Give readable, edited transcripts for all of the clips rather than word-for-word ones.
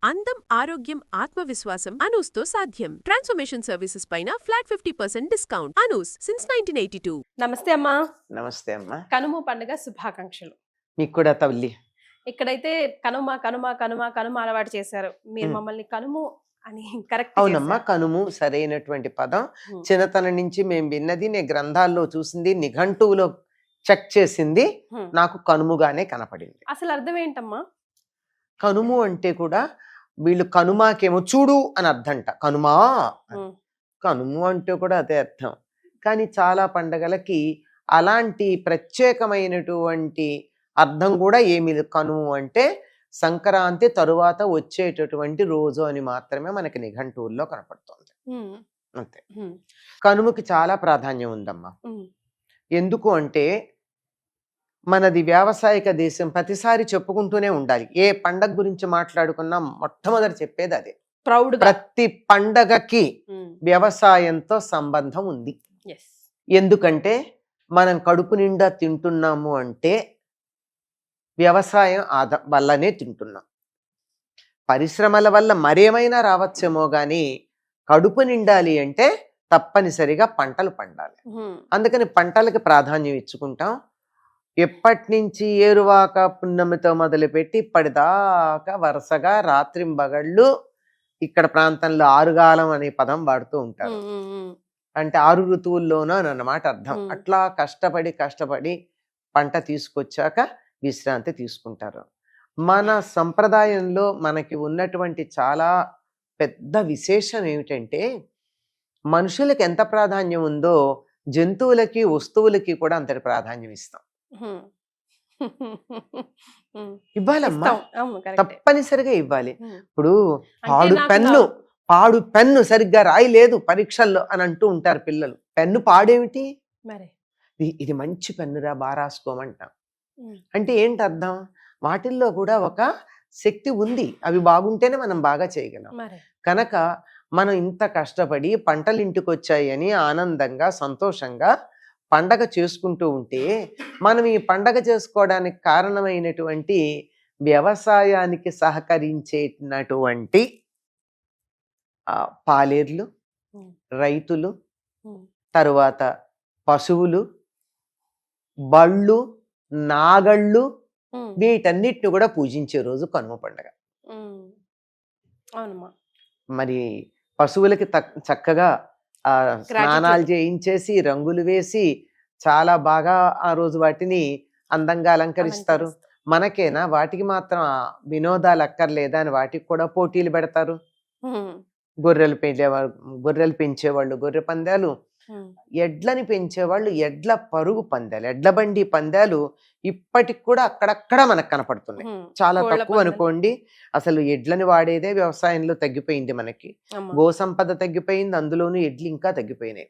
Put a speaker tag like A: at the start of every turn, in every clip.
A: అందం, ఆరోగ్యం, ఆత్మవిశ్వాసం అనూస్తో సాధ్యం. ట్రాన్స్ఫర్మేషన్ సర్వీసెస్ పైన ఫ్లాట్ 50% డిస్కౌంట్. అనూస్ సిన్స్ 1982.
B: నమస్తే అమ్మా.
C: నమస్తే అమ్మా.
B: కనుమ పండుగ శుభాకాంక్షలు.
C: మీకు కూడా తల్లి.
B: ఇక్కడైతే కనుమ కనుమ కనుమ కనుమ అలవాటు చేశారు మీరు మమ్మల్ని. కనుము అని కరెక్ట్.
C: అవునమ్మా, కనుము సరైనటువంటి పదం. చిన్నతనం నుంచి మేము విన్నది, నేను గ్రంథాల్లో చూసింది, నిఘంటువులో చెక్ చేసింది, నాకు కనుముగానే కనపడింది.
B: అసలు అర్థం ఏంటమ్మా?
C: కనుము అంటే కూడా వీళ్ళు కనుమాకేమో చూడు అని అర్థంట. కనుమా, కనుము అంటే కూడా అదే అర్థం. కానీ చాలా పండగలకి అలాంటి ప్రత్యేకమైనటువంటి అర్థం కూడా ఏమి లేదు. కనుము అంటే సంక్రాంతి తరువాత వచ్చేటటువంటి రోజు అని మాత్రమే మనకి నిఘంటువుల్లో కనపడుతుంది. అంతే. కనుమకి చాలా ప్రాధాన్యం ఉందమ్మా. ఎందుకు అంటే మనది వ్యావసాయిక దేశం, ప్రతిసారి చెప్పుకుంటూనే ఉండాలి. ఏ పండగ గురించి మాట్లాడుకున్నా మొట్టమొదటి చెప్పేది అదే. ప్రతి పండగకి వ్యవసాయంతో సంబంధం ఉంది. ఎందుకంటే మనం కడుపు నిండా తింటున్నాము అంటే వ్యవసాయం వల్లనే తింటున్నాం. పరిశ్రమల వల్ల మరేమైనా రావచ్చేమో గాని కడుపు నిండాలి అంటే తప్పనిసరిగా పంటలు పండాలి. అందుకని పంటలకి ప్రాధాన్యం ఇచ్చుకుంటాం. ఎప్పటి నుంచి ఏరువాక పున్నమితో మొదలుపెట్టి ఇప్పటిదాకా వరుసగా రాత్రింబగళ్ళు ఇక్కడ ప్రాంతంలో ఆరుగాలం అనే పదం వాడుతూ ఉంటారు. అంటే 6 ఋతువుల్లోనూ అన్నమాట అర్థం. అట్లా కష్టపడి పంట తీసుకొచ్చాక విశ్రాంతి తీసుకుంటారు. మన సంప్రదాయంలో మనకి ఉన్నటువంటి చాలా పెద్ద విశేషం ఏమిటంటే మనుషులకి ఎంత ప్రాధాన్యం ఉందో జంతువులకి, వస్తువులకి కూడా అంతటి ప్రాధాన్యం ఇస్తాం. ఇవ్వాలమ్మా, తప్పనిసరిగా ఇవ్వాలి. ఇప్పుడు పాడు పెన్ను సరిగ్గా రాయలేదు పరీక్షల్లో అని అంటూ ఉంటారు పిల్లలు. పెన్ను పాడేమిటి? ఇది మంచి పెన్నురా, బాగా రాసుకోమంటాం. అంటే ఏంటి అర్థం? వాటిల్లో కూడా ఒక శక్తి ఉంది. అవి బాగుంటేనే మనం బాగా చేయగలం. కనుక మనం ఇంత కష్టపడి పంటలు ఇంటికి వచ్చాయి అని ఆనందంగా సంతోషంగా పండగ చేసుకుంటూ ఉంటే మనం ఈ పండగ చేసుకోవడానికి కారణమైనటువంటి వ్యవసాయానికి సహకరించేటటువంటి పాలేర్లు, రైతులు, తరువాత పశువులు, బళ్ళు, నాగళ్ళు, వీటన్నిటిని కూడా పూజించే రోజు కనుమ పండగ. మరి పశువులకి చక్కగా స్నానాలు చేయించేసి రంగులు వేసి చాలా బాగా ఆ రోజు వాటిని అందంగా అలంకరిస్తారు. మనకేనా వాటికి మాత్రం వినోదాలు అక్కర్లేదా అని వాటికి కూడా పోటీలు పెడతారు. గొర్రెలు పెంచేవాళ్ళు గొర్రె పందాలు, ఎడ్లని పెంచేవాళ్ళు ఎడ్ల పరుగు పందాలు, ఎడ్ల బండి పందాలు ఇప్పటికి కూడా అక్కడక్కడ మనకు కనపడుతున్నాయి. చాలా తక్కువ అనుకోండి. అసలు ఎడ్లని వాడేదే వ్యవసాయంలో తగ్గిపోయింది. మనకి గో సంపద తగ్గిపోయింది, అందులోనూ ఎడ్లు ఇంకా తగ్గిపోయినాయి.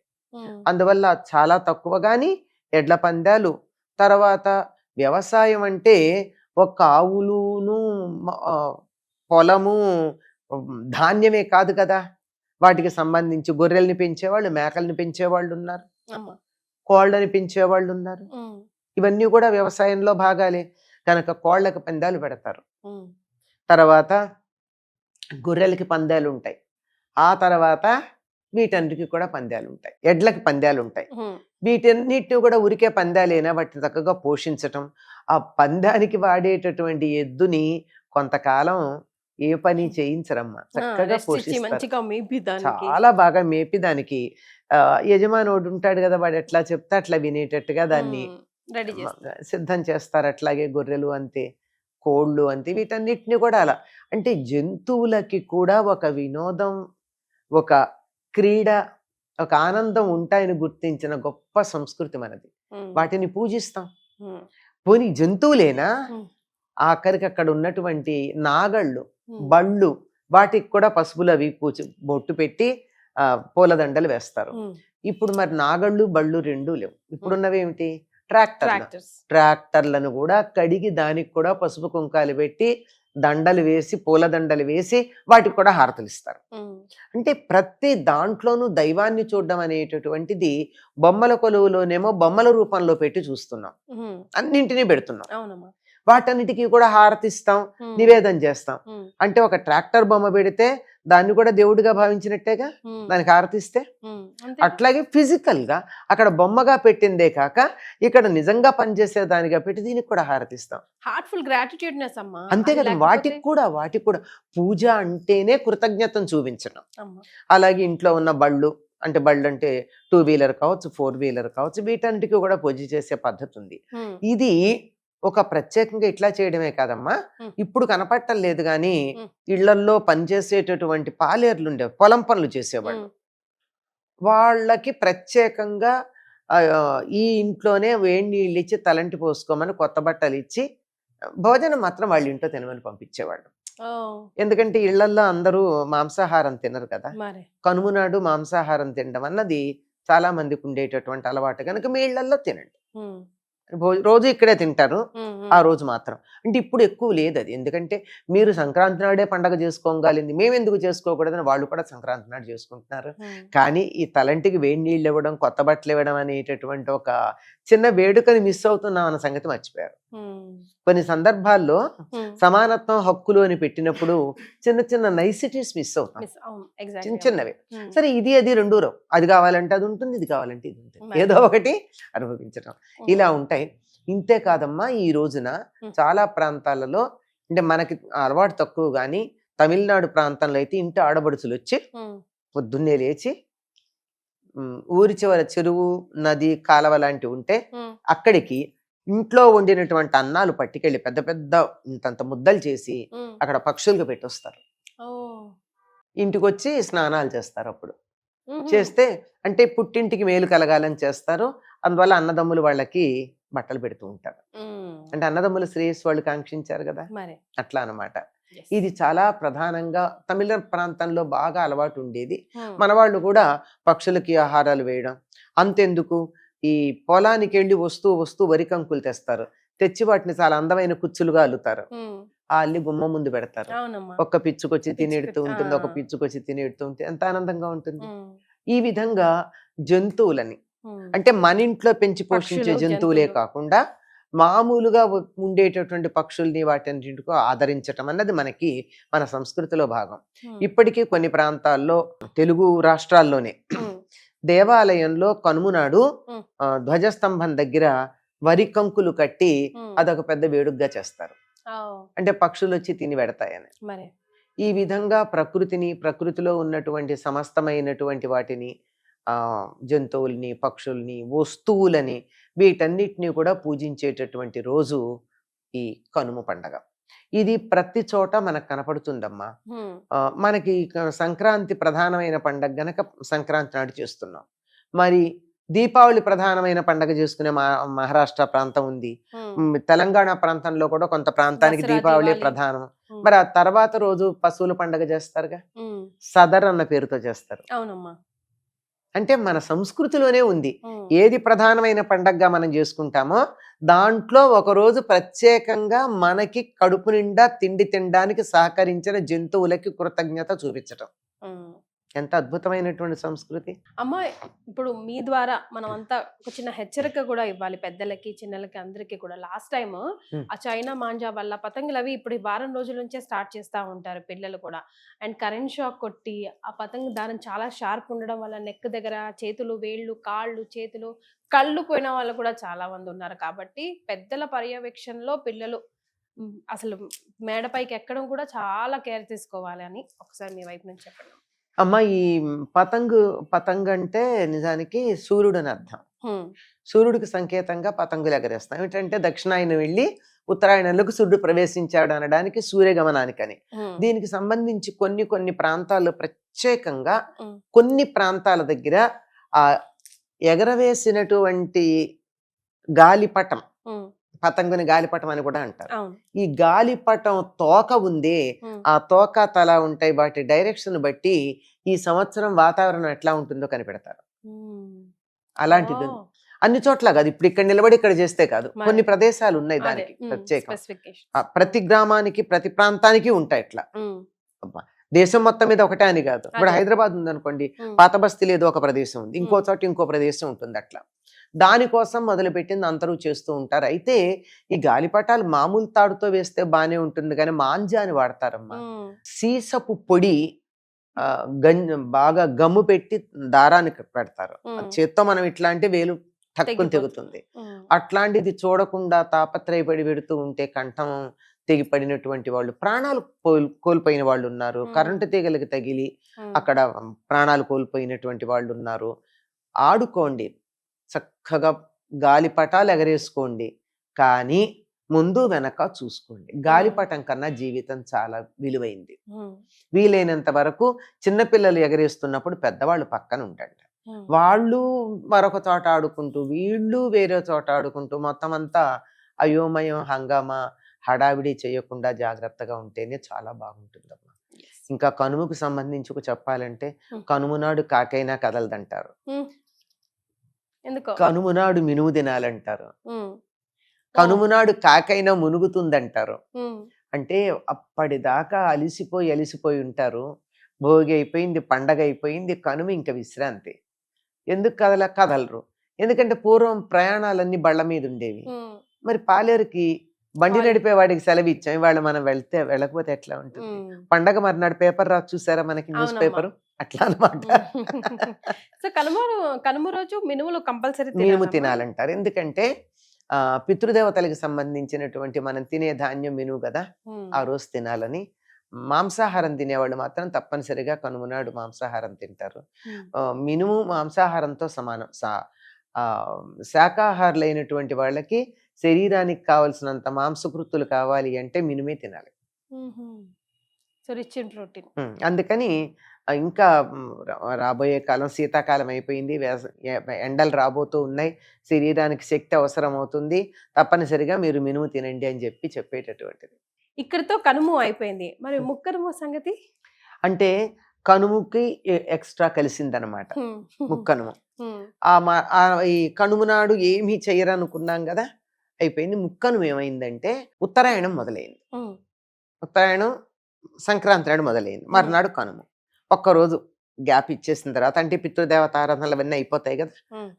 C: అందువల్ల చాలా తక్కువ. గాని ఎడ్ల పందాలు, తర్వాత వ్యవసాయం అంటే ఒక ఆవులును పొలము ధాన్యమే కాదు కదా, వాటికి సంబంధించి గొర్రెల్ని పెంచేవాళ్ళు, మేకల్ని పెంచేవాళ్ళు ఉన్నారు, కోళ్ళని పెంచేవాళ్ళు ఉన్నారు. ఇవన్నీ కూడా వ్యవసాయంలో భాగాలే. కనుక కోళ్ళకి పందాలు పెడతారు, తర్వాత గొర్రెలకి పందాలు ఉంటాయి, ఆ తర్వాత వీటన్నిటికి కూడా పందాలు ఉంటాయి, ఎడ్లకి పందాలు ఉంటాయి. వీటన్నిటిని కూడా ఉరికే పందాలైనా వాటిని చక్కగా పోషించటం. ఆ పందానికి వాడేటటువంటి ఎద్దుని కొంతకాలం ఏ పని చేయించరమ్మా, చక్కగా పోషిస్తారు. చాలా బాగా మేపి దానికి యజమానోడు ఉంటాడు కదా, వాడు ఎట్లా చెప్తే అట్లా వినేటట్టుగా దాన్ని సిద్ధం చేస్తారు. అట్లాగే గొర్రెలు అంతే, కోళ్ళు అంతే, వీటన్నిటిని కూడా అలా. అంటే జంతువులకి కూడా ఒక వినోదం, ఒక క్రీడ, ఒక ఆనందం ఉంటాయని గుర్తించిన గొప్ప సంస్కృతి మనది. వాటిని పూజిస్తాం. పోనీ జంతువులేనా, ఆఖరికి అక్కడ ఉన్నటువంటి నాగళ్ళు, బళ్ళు, వాటికి కూడా పసుపులు అవి బొట్టు పెట్టి పూలదండలు వేస్తారు. ఇప్పుడు మరి నాగళ్ళు బళ్ళు రెండూ లేవు. ఇప్పుడున్నవి ఏమిటి? ట్రాక్టర్లను కూడా కడిగి దానికి కూడా పసుపు కుంకాలు పెట్టి దండలు వేసి, పూలదండలు వేసి వాటికి కూడా హారతులు ఇస్తారు. అంటే ప్రతి దాంట్లోనూ దైవాన్ని చూడడం అనేటటువంటిది బొమ్మల కొలువులోనేమో బొమ్మల రూపంలో పెట్టి చూస్తున్నాం, అన్నింటినీ పెడుతున్నాం. వాటన్నిటికీ కూడా హారతిస్తాం, నివేదన చేస్తాం. అంటే ఒక ట్రాక్టర్ బొమ్మ పెడితే దాన్ని కూడా దేవుడిగా భావించినట్టేగా దానికి హారతిస్తే. అట్లాగే ఫిజికల్ గా అక్కడ బొమ్మగా పెట్టిందే కాక ఇక్కడ నిజంగా పనిచేసే దానిగా పెట్టి దీనికి కూడా హారతిస్తాం.
B: హార్ట్ఫుల్ గ్రాటిట్యూడ్నెస్ అమ్మా.
C: అంతే కదా, వాటికి కూడా పూజ అంటేనే కృతజ్ఞతను చూపించడం. అలాగే ఇంట్లో ఉన్న బళ్ళు అంటే 2 వీలర్ కావచ్చు, 4 వీలర్ కావచ్చు, వీటన్నిటికీ కూడా పూజ చేసే పద్ధతి ఉంది. ఇది ఒక ప్రత్యేకంగా ఇట్లా చేయడమే కాదమ్మా, ఇప్పుడు కనపడటం లేదు కానీ ఇళ్లల్లో పనిచేసేటటువంటి పాలేర్లు ఉండే పొలం పనులు చేసేవాళ్ళు, వాళ్ళకి ప్రత్యేకంగా ఈ ఇంట్లోనే వేడి నీళ్ళు ఇచ్చి తలంటి పోసుకోమని కొత్త బట్టలు ఇచ్చి భోజనం మాత్రం వాళ్ళ ఇంట్లో తినమని పంపించేవాళ్ళు. ఎందుకంటే ఇళ్లల్లో అందరూ మాంసాహారం తినరు కదా, కనుమ నాడు మాంసాహారం తినడం అన్నది చాలా మందికి ఉండేటటువంటి అలవాటు కనుక మీ ఇళ్లల్లో తినండి. రోజు ఇక్కడే తింటారు ఆ రోజు మాత్రం. అంటే ఇప్పుడు ఎక్కువ లేదు అది, ఎందుకంటే మీరు సంక్రాంతి నాడే పండగ చేసుకోగలిగింది, మేము ఎందుకు చేసుకోకూడదని వాళ్ళు కూడా సంక్రాంతి నాడు చేసుకుంటున్నారు. కానీ ఈ తలంటికి వేడి నీళ్ళు ఇవ్వడం, కొత్త బట్టలు ఇవ్వడం అనేటటువంటి ఒక చిన్న వేడుకని మిస్ అవుతున్నాం అన్న సంగతి మర్చిపోయారు. కొన్ని సందర్భాల్లో సమానత్వం హక్కులు అని పెట్టినప్పుడు చిన్న చిన్న నైసిటీస్ మిస్ అవుతాం, చిన్న చిన్నవి. సరే ఇది అది రెండు రావు, అది కావాలంటే అది ఉంటుంది, ఇది కావాలంటే ఇది ఉంటుంది, ఏదో ఒకటి అనుభవించడం ఇలా ఉంటాయి. ఇంతే కాదమ్మా, ఈ రోజున చాలా ప్రాంతాలలో అంటే మనకి అలవాటు తక్కువ కానీ తమిళనాడు ప్రాంతంలో అయితే ఇంటి ఆడబడుచులు వచ్చి పొద్దున్నే లేచి ఊరి చివర చెరువు, నది, కాలవ లాంటివి ఉంటే అక్కడికి ఇంట్లో వండినటువంటి అన్నాలు పట్టుకెళ్ళి పెద్ద పెద్ద ఇంతంత ముద్దలు చేసి అక్కడ పక్షులకు పెట్టొస్తారు. ఇంటికి వచ్చి స్నానాలు చేస్తారు. అప్పుడు చేస్తే అంటే పుట్టింటికి మేలు కలగాలని చేస్తారు. అందువల్ల అన్నదమ్ములు వాళ్ళకి బట్టలు పెడుతూ ఉంటారు. అంటే అన్నదమ్ముల శ్రేయస్సు వాళ్ళు కాంక్షించారు కదా, అట్లా అన్నమాట. ఇది చాలా ప్రధానంగా తమిళ ప్రాంతంలో బాగా అలవాటు ఉండేది. మన వాళ్ళు కూడా పక్షులకి ఆహారాలు వేయడం. అంతెందుకు, ఈ పొలానికి వెళ్ళి వస్తూ వరి కంకులు తెస్తారు, తెచ్చి వాటిని చాలా అందమైన కుచ్చులుగా అల్లుతారు, ఆ అల్లి గుమ్మ ముందు పెడతారు. ఒక్క పిచ్చుకొచ్చి తినేడుతూ ఉంటుంది, ఒక పిచ్చుకొచ్చి తినేడుతూ ఉంటుంది, ఎంత ఆనందంగా ఉంటుంది. ఈ విధంగా జంతువులని అంటే మన ఇంట్లో పెంచి పోషించే జంతువులే కాకుండా మామూలుగా ఉండేటటువంటి పక్షుల్ని వాటింటికో ఆదరించటం అన్నది మనకి మన సంస్కృతిలో భాగం. ఇప్పటికీ కొన్ని ప్రాంతాల్లో తెలుగు రాష్ట్రాల్లోనే దేవాలయంలో కనుమ నాడు ధ్వజస్తంభం దగ్గర వరి కంకులు కట్టి అదొక పెద్ద వేడుకగా చేస్తారు. అంటే పక్షులు వచ్చి తిని పెడతాయని. ఈ విధంగా ప్రకృతిలో ఉన్నటువంటి సమస్తమైనటువంటి వాటిని జంతువుల్ని, పక్షుల్ని, వస్తువులని, వీటన్నిటిని కూడా పూజించేటటువంటి రోజు ఈ కనుమ పండగ. ఇది ప్రతి చోట మనకు కనపడుతుందమ్మా. మనకి సంక్రాంతి ప్రధానమైన పండగ గనక సంక్రాంతి నాడు చేస్తున్నాం. మరి దీపావళి ప్రధానమైన పండగ చేసుకునే మహారాష్ట్ర ప్రాంతం ఉంది, తెలంగాణ ప్రాంతంలో కూడా కొంత ప్రాంతానికి దీపావళి ప్రధానం. మరి ఆ తర్వాత రోజు పశువుల పండగ చేస్తారుగా, సదర్ అన్న పేరుతో చేస్తారు. అంటే మన సంస్కృతిలోనే ఉంది, ఏది ప్రధానమైన పండగగా మనం చేసుకుంటామో దాంట్లో ఒకరోజు ప్రత్యేకంగా మనకి కడుపు నిండా తిండి తినడానికి సహకరించిన జంతువులకి కృతజ్ఞత చూపించటం. ఎంత అద్భుతమైనటువంటి సంస్కృతి
B: అమ్మా. ఇప్పుడు మీ ద్వారా మనం అంతా ఒక చిన్న హెచ్చరిక కూడా ఇవ్వాలి పెద్దలకి, చిన్నలకి, అందరికీ కూడా. లాస్ట్ టైం ఆ చైనా మాంజా వల్ల పతంగులు అవి ఇప్పుడు 4 రోజుల నుంచే స్టార్ట్ చేస్తూ ఉంటారు పిల్లలు కూడా. అండ్ కరెంట్ షాక్ కొట్టి ఆ పతంగు దారం చాలా షార్ప్ ఉండడం వల్ల నెక్ దగ్గర చేతులు, వేళ్ళు, కాళ్ళు, చేతులు, కళ్ళు పోయిన వాళ్ళు కూడా చాలా మంది ఉన్నారు. కాబట్టి పెద్దల పర్యవేక్షణలో పిల్లలు అసలు మేడపైకి ఎక్కడం కూడా చాలా కేర్ తీసుకోవాలి అని ఒకసారి మీ వైపు నుంచి చెప్పండి
C: అమ్మ. ఈ పతంగ్ అంటే నిజానికి సూర్యుడు అని అర్థం. సూర్యుడికి సంకేతంగా పతంగులు ఎగరేస్తాం. ఏంటంటే దక్షిణాయనం వెళ్ళి ఉత్తరాయణంలోకి సూర్యుడు ప్రవేశించాడు అనడానికి సూర్యగమనానికని. దీనికి సంబంధించి కొన్ని ప్రాంతాల్లో ప్రత్యేకంగా కొన్ని ప్రాంతాల దగ్గర ఆ ఎగరవేసినటువంటి గాలిపటం, పతంగుని గాలిపటం అని కూడా అంటారు. ఈ గాలిపటం తోక ఉందే, ఆ తోక తల ఉంటాయి, వాటి డైరెక్షన్ బట్టి ఈ సంవత్సరం వాతావరణం ఎట్లా ఉంటుందో కనిపెడతారు. అలాంటిది అన్ని చోట్ల కాదు, ఇప్పుడు ఇక్కడ నిలబడి ఇక్కడ చేస్తే కాదు, కొన్ని ప్రదేశాలు ఉన్నాయి దానికి ప్రత్యేకం. ప్రతి గ్రామానికి, ప్రతి ప్రాంతానికి ఉంటాయి ఇట్లా. దేశం మొత్తం మీద ఒకటే అని కాదు. ఇప్పుడు హైదరాబాద్ ఉందనుకోండి, పాత బస్తీలో ఏదో ఒక ప్రదేశం ఉంది, ఇంకో చోట ఇంకో ప్రదేశం ఉంటుంది. అట్లా దానికోసం మొదలుపెట్టింది అందరూ చేస్తూ ఉంటారు. అయితే ఈ గాలిపటాలు మామూలు తాడుతో వేస్తే బానే ఉంటుంది కానీ మాంజాని వాడతారమ్మా. సీసపు పొడి బాగా గమ్ము పెట్టి దారానికి పెడతారు. చేత్తో మనం ఇట్లా అంటే వేలు తక్కువ తెగుతుంది. అట్లాంటిది చూడకుండా తాపత్రయపడి పెడుతూ ఉంటే కంఠం తెగిపడినటువంటి వాళ్ళు, ప్రాణాలు కోల్పోయిన వాళ్ళు ఉన్నారు. కరెంటు తీగలకి తగిలి అక్కడ ప్రాణాలు కోల్పోయినటువంటి వాళ్ళు ఉన్నారు. ఆడుకోండి, చక్కగా గాలిపటాలు ఎగరేసుకోండి, కానీ ముందు వెనక చూసుకోండి. గాలిపటం కన్నా జీవితం చాలా విలువైంది. వీలైనంత వరకు చిన్నపిల్లలు ఎగరేస్తున్నప్పుడు పెద్దవాళ్ళు పక్కన ఉండండి. వాళ్ళు మరొక చోట ఆడుకుంటూ వీళ్ళు వేరే చోట ఆడుకుంటూ మొత్తం అంతా అయోమయం హంగామా హడావిడి చేయకుండా జాగ్రత్తగా ఉంటేనే చాలా బాగుంటుందమ్మా. ఇంకా కనుమకు సంబంధించి చెప్పాలంటే కనుమ నాడు కాకైనా కదలదంటారు, కనుమ నాడు మినుము తినాలంటారు, కనుమ నాడు కాకైనా మునుగుతుందంటారు. అంటే అప్పటిదాకా అలిసిపోయి ఉంటారు. భోగి అయిపోయింది, పండగ అయిపోయింది, కనుమ ఇంకా విశ్రాంతి. ఎందుకు కదలరు? ఎందుకంటే పూర్వం ప్రయాణాలన్నీ బళ్ళ మీద ఉండేవి. మరి పాలేరుకి బండి నడిపే వాడికి సెలవు ఇచ్చాం, ఇవాళ మనం వెళ్ళకపోతే ఎట్లా ఉంటుంది? పండగ మర్నాడు పేపర్ రాసి చూసారా మనకి, న్యూస్ పేపర్ అట్లా అనమాట.
B: సో కనుమ రోజు మినుములు కంపల్సరీ
C: మినుము తినాలంటారు. ఎందుకంటే పితృదేవతలకు సంబంధించినటువంటి మనం తినే ధాన్యం మినుము కదా, ఆ రోజు తినాలని. మాంసాహారం తినేవాళ్ళు మాత్రం తప్పనిసరిగా కనుమనాడు మాంసాహారం తింటారు. మినుము మాంసాహారంతో సమానం. శాకాహారులైనటువంటి వాళ్ళకి శరీరానికి కావలసినంత మాంసకృతులు కావాలి అంటే మినుమే తినాలి. అందుకని ఇంకా రాబోయే కాలం శీతాకాలం అయిపోయింది, ఎండలు రాబోతూ ఉన్నాయి, శరీరానికి శక్తి అవసరం అవుతుంది, తప్పనిసరిగా మీరు మినుము తినండి అని చెప్పేటటువంటిది.
B: ఇక్కడితో కనుము అయిపోయింది. మరి ముక్కనుము సంగతి
C: అంటే కనుముకి ఎక్స్ట్రా కలిసిందనమాట ముక్కనుము. ఈ కనుము నాడు ఏమీ చెయ్యరనుకున్నాం కదా, అయిపోయింది. ముక్కనుము ఏమైందంటే ఉత్తరాయణం మొదలైంది. ఉత్తరాయణం సంక్రాంతి నాడు మొదలైంది, మర్నాడు కనుము. ఒక్కరోజు గ్యాప్ ఇచ్చేసిన తర్వాత అంటే పితృదేవత ఆరాధనలు అవన్నీ అయిపోతాయి కదా,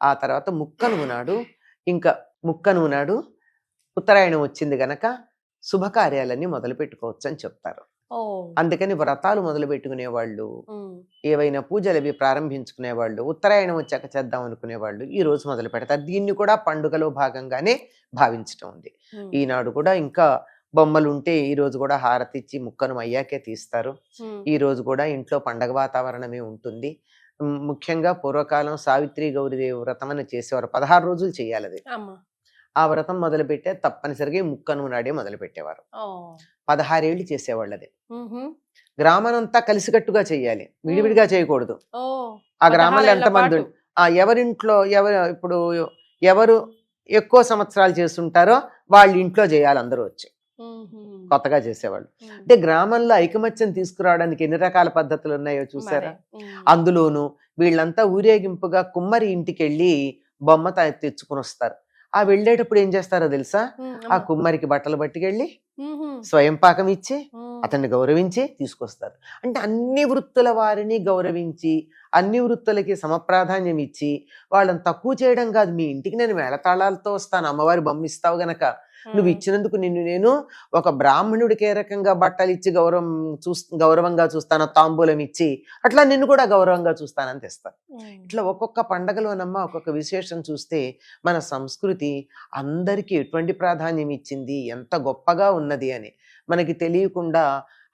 C: ఆ తర్వాత ముక్కనుము నాడు ఉత్తరాయణం వచ్చింది గనక శుభకార్యాలన్నీ మొదలు పెట్టుకోవచ్చు అని చెప్తారు. అందుకని వ్రతాలు మొదలు పెట్టుకునే వాళ్ళు, ఏవైనా పూజలు అవి ప్రారంభించుకునే వాళ్ళు, ఉత్తరాయణం వచ్చాక చేద్దాం అనుకునే వాళ్ళు ఈ రోజు మొదలు పెడతారు. దీన్ని కూడా పండుగలో భాగంగానే భావించడం ఉంది. ఈనాడు కూడా ఇంకా బొమ్మలు ఉంటే ఈ రోజు కూడా హారతి ఇచ్చి ముక్కను అయ్యాకే తీస్తారు. ఈ రోజు కూడా ఇంట్లో పండగ వాతావరణమే ఉంటుంది. ముఖ్యంగా పూర్వకాలం సావిత్రి గౌరీదేవి వ్రతం అని చేసేవారు. 16 రోజులు చేయాలి అది. ఆ వ్రతం మొదలుపెట్టే తప్పనిసరిగా ముక్కనుమ నాడే మొదలు పెట్టేవారు. 16 ఏళ్ళు చేసేవాళ్ళు. అది గ్రామమంతా కలిసికట్టుగా చెయ్యాలి, విడివిడిగా చేయకూడదు. ఆ గ్రామంలో ఎంతమంది ఎవరింట్లో ఇప్పుడు ఎవరు ఎక్కువ సంవత్సరాలు చేస్తుంటారో వాళ్ళ ఇంట్లో చేయాలి అందరూ వచ్చి, కొత్తగా చేసేవాళ్ళు. అంటే గ్రామంలో ఐకమత్యం తీసుకురావడానికి ఎన్ని రకాల పద్ధతులు ఉన్నాయో చూసారా. అందులోనూ వీళ్ళంతా ఊరేగింపుగా కుమ్మరి ఇంటికి వెళ్ళి బొమ్మ తెచ్చుకుని వస్తారు. ఆ వెళ్ళేటప్పుడు ఏం చేస్తారో తెలుసా, ఆ కుమ్మరికి బట్టలు పట్టుకెళ్ళి స్వయం పాకం ఇచ్చి అతన్ని గౌరవించి తీసుకొస్తారు. అంటే అన్ని వృత్తుల వారిని గౌరవించి అన్ని వృత్తులకి సమప్రాధాన్యం ఇచ్చి వాళ్ళని తక్కువ చేయడం కాదు. మీ ఇంటికి నేను మేళతాళాలతో వస్తాను, అమ్మవారి బొమ్మ ఇస్తావు గనక నువ్వు ఇచ్చినందుకు నిన్ను నేను ఒక బ్రాహ్మణుడికి ఏ రకంగా బట్టలు ఇచ్చి గౌరవంగా చూస్తాను, తాంబూలం ఇచ్చి అట్లా నిన్ను కూడా గౌరవంగా చూస్తానని తెస్తాను. ఇట్లా ఒక్కొక్క పండగలోనమ్మా ఒక్కొక్క విశేషం చూస్తే మన సంస్కృతి అందరికీ ఎటువంటి ప్రాధాన్యం ఇచ్చింది, ఎంత గొప్పగా ఉన్నది అని మనకి తెలియకుండా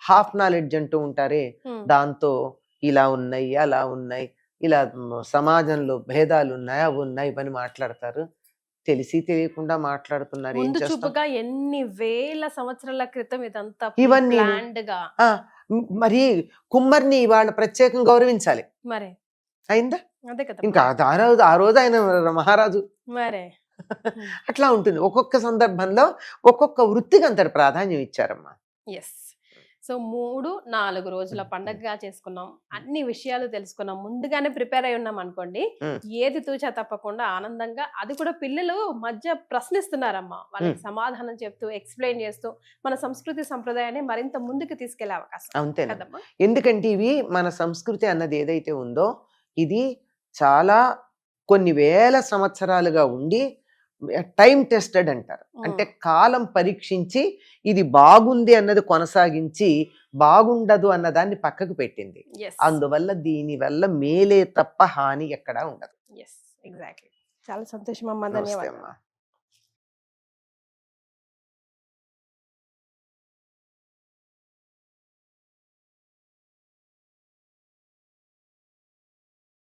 C: హాఫ్ నాలెడ్జ్ అంటూ ఉంటారే, దాంతో ఇలా ఉన్నాయి అలా ఉన్నాయి, ఇలా సమాజంలో భేదాలు ఉన్నాయి అవి ఉన్నాయి ఇవన్నీ మాట్లాడతారు. తెలిసి తెలియకుండా మాట్లాడుతున్నారు.
B: ఎన్ని వేల సంవత్సరాల క్రితం ఇదంతా
C: ఇవన్నీ మరి కుమ్మరిని వాళ్ళ ప్రత్యేకంగా గౌరవించాలి.
B: మరి
C: అయిందా? ఇంకా ఆ రోజు ఆయన మహారాజు.
B: మరే
C: అట్లా ఉంటుంది. ఒక్కొక్క సందర్భంలో ఒక్కొక్క వృత్తికి అంత ప్రాధాన్యం ఇచ్చారమ్మా.
B: ఎస్. సో 3-4 రోజుల పండగగా చేసుకున్నాం, అన్ని విషయాలు తెలుసుకున్నాం, ముందుగానే ప్రిపేర్ అయి ఉన్నాం అనుకోండి. ఏది తూచా తప్పకుండా ఆనందంగా, అది కూడా పిల్లలు మధ్య ప్రశ్నిస్తున్నారమ్మా, వాళ్ళకి సమాధానం చెప్తూ ఎక్స్ప్లెయిన్ చేస్తూ మన సంస్కృతి సంప్రదాయాన్ని మరింత ముందుకు తీసుకెళ్లే అవకాశం.
C: అంతే, ఎందుకంటే ఇవి మన సంస్కృతి అన్నది ఏదైతే ఉందో ఇది చాలా కొన్ని వేల సంవత్సరాలుగా ఉండి టైం టెస్టెడ్ అంటారు. అంటే కాలం పరీక్షించి ఇది బాగుంది అన్నది కొనసాగించి బాగుండదు అన్నదాన్ని పక్కకు పెట్టింది. అందువల్ల దీనివల్ల మేలే తప్ప హాని ఎక్కడా ఉండదు.
B: ఎగ్జాక్ట్లీ. చాలా సంతోషం అమ్మా,
C: నమస్తే
B: ధన్యవాదాలు.
C: అమ్మా.